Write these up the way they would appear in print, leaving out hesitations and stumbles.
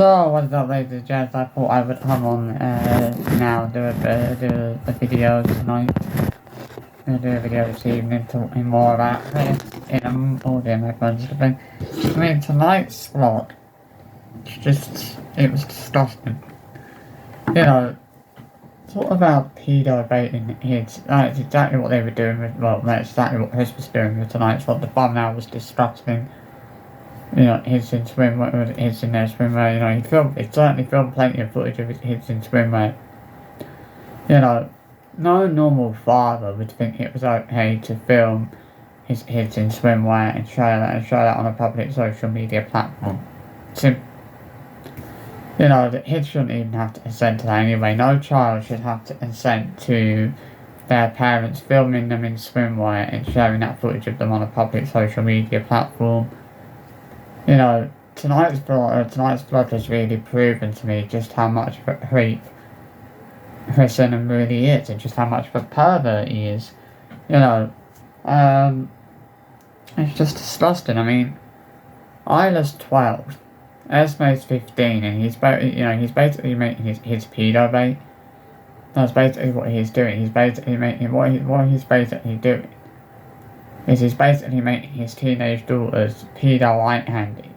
So, what's up, ladies and gents? I thought I would come on now, do a video tonight. Do a video this evening, talking more about this in an audio method sort of thing. I mean, tonight's vlog, it was disgusting. You know, talk about pedo baiting kids. That's exactly what they were doing with, well, that's exactly what Chris was doing with tonight's vlog. The thumbnail was disgusting. You know, kids in swimwear, kids in their swimwear, you know, he certainly filmed plenty of footage of his kids in swimwear. You know, no normal father would think it was okay to film his kids in swimwear and share that on a public social media platform. You know, the kids shouldn't even have to consent to that anyway. No child should have to consent to their parents filming them in swimwear and sharing that footage of them on a public social media platform. You know, tonight's vlog has really proven to me just how much of a creep Chris really is, and just how much of a pervert he is. You know, it's just disgusting. I mean, Isla's 12, Esme's 15, and he's basically making his pedo bait. That's basically what he's doing. He's basically making what he's basically doing. He's basically making his teenage daughters pedo light handy.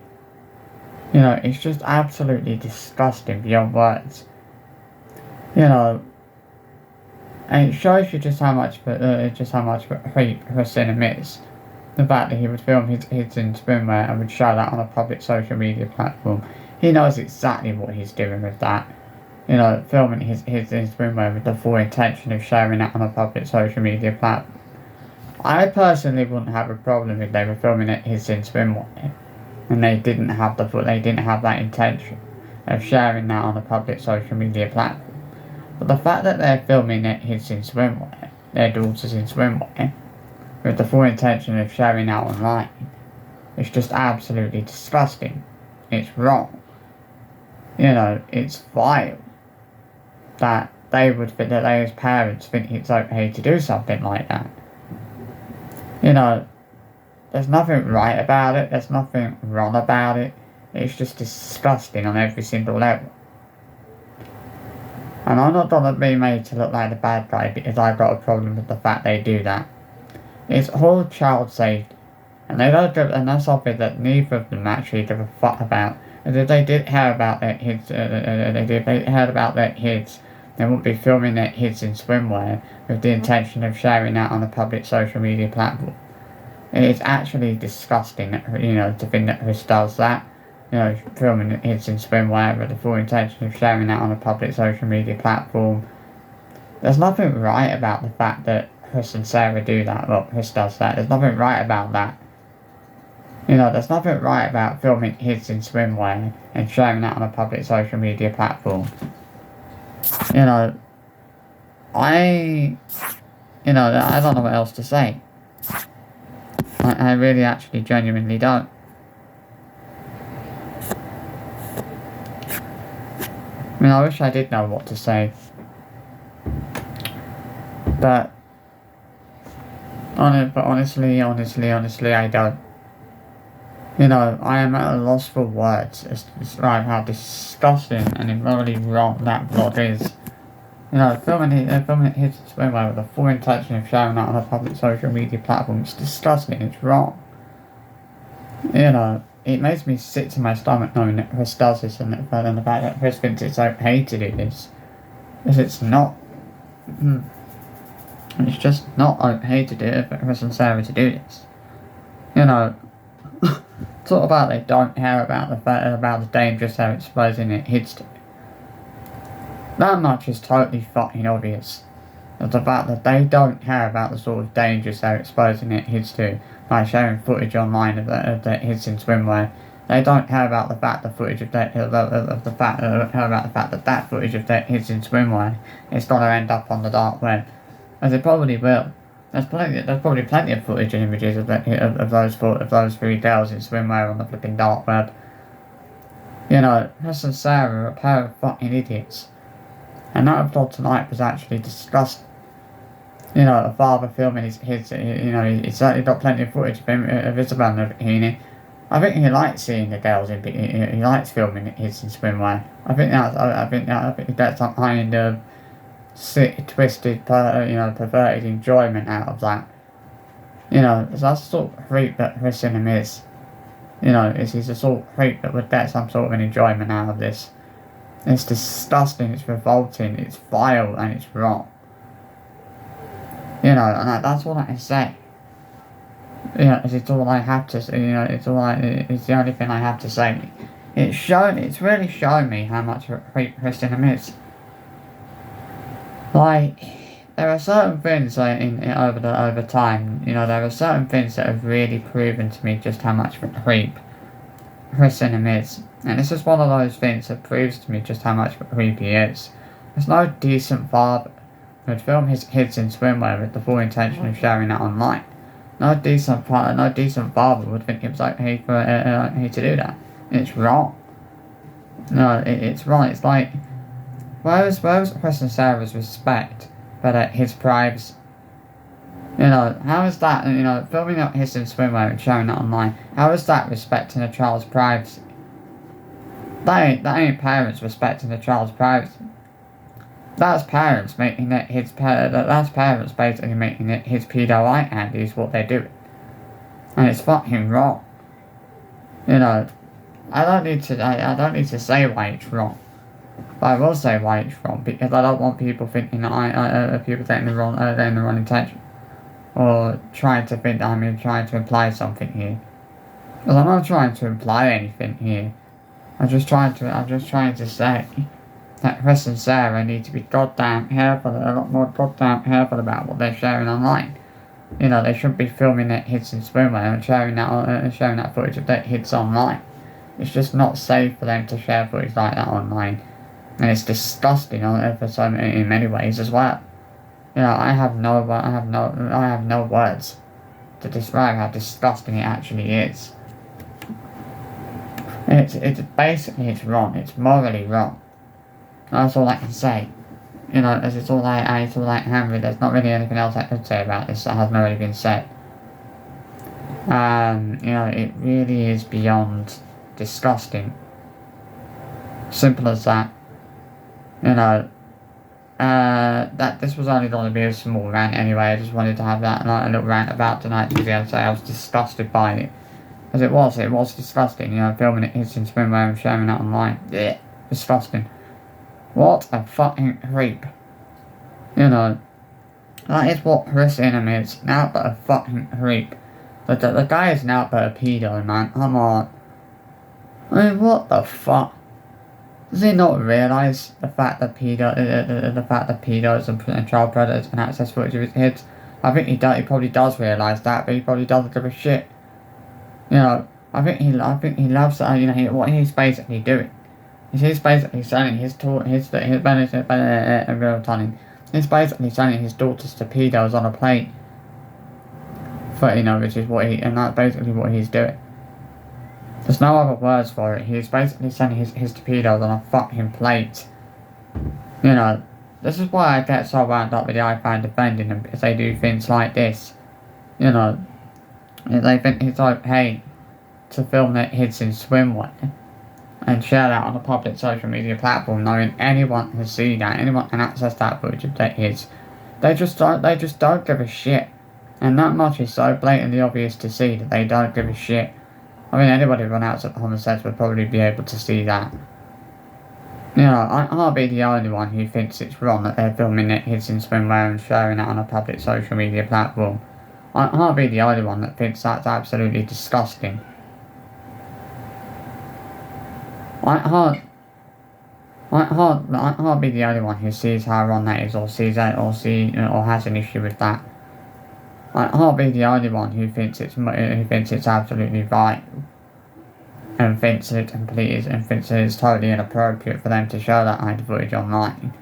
You know, it's just absolutely disgusting beyond words. You know, and it shows you just how much of a creep Hussein is. The fact that he would film his kids in swimwear and would show that on a public social media platform. He knows exactly what he's doing with that. You know, filming his kids in swimwear with the full intention of sharing that on a public social media platform. I personally wouldn't have a problem if they were filming it his in swimwear and they didn't have that intention of sharing that on a public social media platform. But the fact that they're filming it his in swimwear, their daughters in swimwear, with the full intention of sharing that online, is just absolutely disgusting. It's wrong. You know, it's vile that they as parents think it's okay to do something like that. You know, there's nothing right about it, there's nothing wrong about it, it's just disgusting on every single level. And I'm not gonna be made to look like the bad guy because I've got a problem with the fact they do that. It's all child safety, and that's something that neither of them actually give a fuck about. And if they did care about their kids, they wouldn't be filming their kids in swimwear with the intention of sharing that on a public social media platform. It's actually disgusting, you know, to think that Chris does that. You know, filming their kids in swimwear with the full intention of sharing that on a public social media platform. There's nothing right about the fact that Chris and Sarah do that. Well, Chris does that. There's nothing right about that. You know, there's nothing right about filming kids in swimwear and sharing that on a public social media platform. You know, I don't know what else to say. I really actually genuinely don't. I mean, I wish I did know what to say. But honestly, I don't. You know, I am at a loss for words as to describe how disgusting and immorally wrong that vlog is. You know, filming his swimwear with the full intention of sharing that on a public social media platform is disgusting, it's wrong. You know, it makes me sick to my stomach knowing that Chris does this and the fact that Chris thinks it's okay to do this. Because it's not. It's just not okay to do it for Chris and Sarah to do this. You know, talk about they don't care about the dangers they're exposing their kids to. That much is totally fucking obvious. The fact that they don't care about the sort of dangers they're exposing their kids to by sharing footage online of their kids in swimwear. They don't care about the fact that footage of their kids in swimwear is gonna end up on the dark web, as it probably will. There's probably plenty of footage and images of those three girls in swimwear on the flipping dark web. You know, Chris and Sarah are a pair of fucking idiots. And that vlog tonight was actually disgusting. You know, a father filming his kids, you know, he's certainly got plenty of footage of Isabel in a bikini. I think he likes seeing the girls in he likes filming his in swimwear. I think that's some kind of sick, twisted, perverted enjoyment out of that. That's the sort of freak that Christian is. He's the sort of freak that would get some sort of an enjoyment out of this. It's disgusting, it's revolting, it's vile, and it's wrong. And that's all I can say. It's all I have to say, it's the only thing I have to say. It's really shown me how much of a freak Christian is. Like, there are certain things over time, there are certain things that have really proven to me just how much of a creep Christian is. And this is one of those things that proves to me just how much of a creep he is. There's no decent father who would film his kids in swimwear with the full intention of sharing that online. No decent father would think it was okay to do that. It's wrong. It's wrong. It's like, where's Chris and Sarah's respect for his privacy? How is that, filming up his in swimwear and sharing that online, how is that respecting a child's privacy? That ain't parents respecting a child's privacy. That's parents making it that's parents basically making it his pedo icon is what they're doing. And it's fucking wrong. I don't need to say why it's wrong. But I will say why it's wrong, because I don't want people thinking that people taking the wrong intention. Or trying to think that I'm trying to imply something here. Because I'm not trying to imply anything here. I'm just trying to say that Chris and Sarah need to be a lot more goddamn careful about what they're sharing online. They shouldn't be filming their hits in swimwear and sharing that footage of their hits online. It's just not safe for them to share footage like that online. And it's disgusting in many ways as well. I have no words to describe how disgusting it actually is. It's basically, it's wrong. It's morally wrong. That's all I can say. As it's all like Henry, there's not really anything else I could say about this that hasn't already been said. It really is beyond disgusting. Simple as that. That this was only going to be a small rant anyway. I just wanted to have that a little rant about tonight because I was disgusted by it. As it was disgusting, filming it in swimwear and sharing that online. Yeah, disgusting. What a fucking creep. That is what Chris Ingham is. Now but a fucking creep. The guy is now but a pedo, man. Come on. What the fuck? Does he not realise the fact that pedos and child predators can access footage of his kids? I think he probably does realise that, but he probably doesn't give a shit. I think he loves what he's basically doing. He's basically selling he's basically selling his daughters to pedos on a plate. Which is that's basically what he's doing. There's no other words for it. He's basically sending his torpedoes on a fucking plate. This is why I get so wound up with the iPhone defending them, because they do things like this. They think it's okay to film their kids in swimwear and share that on a public social media platform, knowing anyone can see that, anyone can access that footage of their kids. They just don't give a shit. And that much is so blatantly obvious to see that they don't give a shit. I mean, anybody who run out of common sense would probably be able to see that. I can't be the only one who thinks it's wrong that they're filming their kids in swimwear and sharing it on a public social media platform. I can't be the only one that thinks that's absolutely disgusting. I can't be the only one who sees how wrong that is, or has an issue with that. I can't be the only one who thinks it's absolutely right, and thinks it's totally inappropriate for them to show that kind of footage online.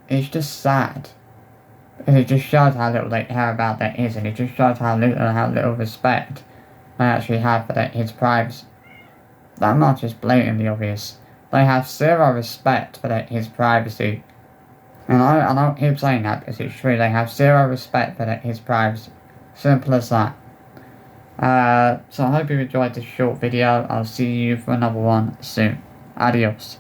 It's just sad. It just shows how little they care about their kids, and it just shows how little respect they actually have for his privacy. That much is blatantly obvious. They have zero respect for his privacy. And I don't keep saying that because it's true. They have zero respect for his privacy. Simple as that. So I hope you enjoyed this short video. I'll see you for another one soon. Adios.